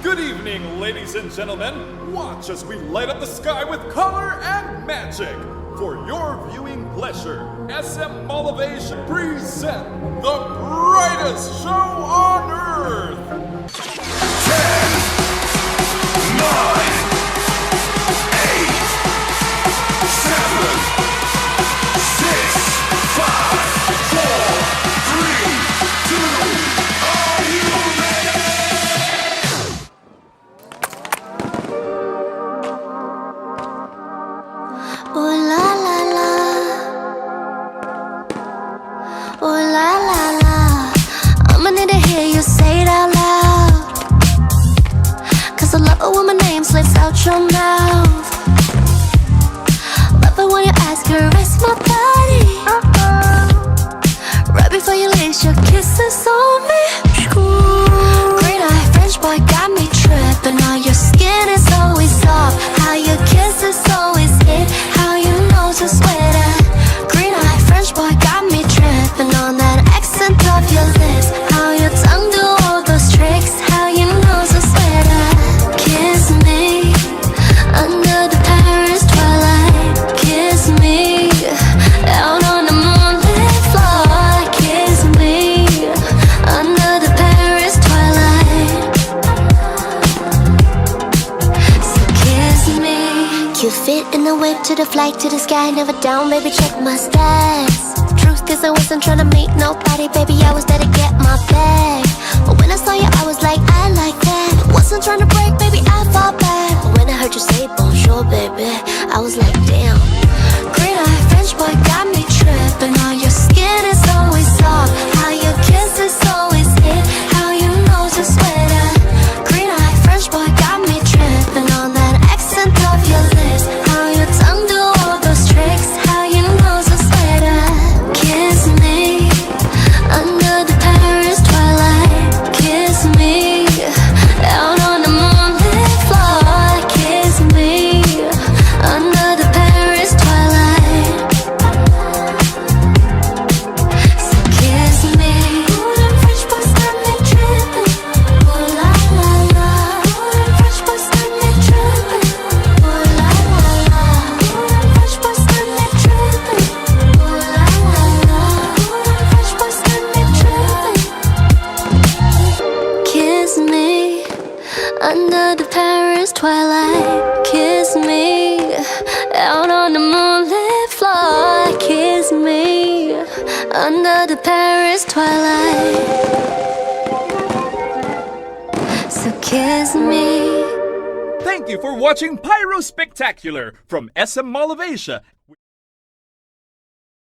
Good evening, ladies and gentlemen. Watch as we light up the sky with color and magic. For your viewing pleasure, SM Mall of Asia present the brightest show on earth. 10, 9, 8, 7, 6, 5, 4, 3, 2, are you ready? Ooh la la la, ooh la la la. I'ma need to hear you say it out loud, 'cause I love it when my name slips out your mouth. Love it when you ask her, rest my body. Right before you lace your kisses on me. Green eye French boy got me tripping. How your skin is always soft, how your kisses always hit, how your nose is sweater. Green eye French boy got me tripping on that accent of your lips, how your tongue do all those tricks, how your nose is sweater. Kiss me under the Paris twilight. Kiss me out on the moonlit floor. Kiss me under the Paris twilight. So kiss me. Cute fit in the whip to the flight to the sky. Never down, baby, check my stats. Truth is I wasn't trying to meet nobody, baby, I was there to get my bag. But when I saw you, I was like, I like that. Wasn't trying to break, baby, I fall back. But when I heard you say bonjour, baby, I was like, damn. Green eye French boy got me tripping. How your skin is always soft, how your kisses always hit, how your nose is sweater. Green eye French boy got me tripping on that accent of your lips, how your tongue do all those tricks, how your nose is sweater. Kiss me under the Paris twilight. Kiss me out on the moonlit floor. Kiss me under the Paris twilight. So kiss me. Ooh, them French boys got me tripping. Ooh la la la. Ooh, them French boys got me tripping. Ooh la la la. Ooh, them French boys got me tripping. Ooh la la la. Ooh, them French boys got me tripping. Kiss me under the Paris twilight. Kiss me out on the moonlit floor. Kiss me under the Paris twilight. So kiss me. Thank you for watching Pyro Spectacular from SM Mall of Asia.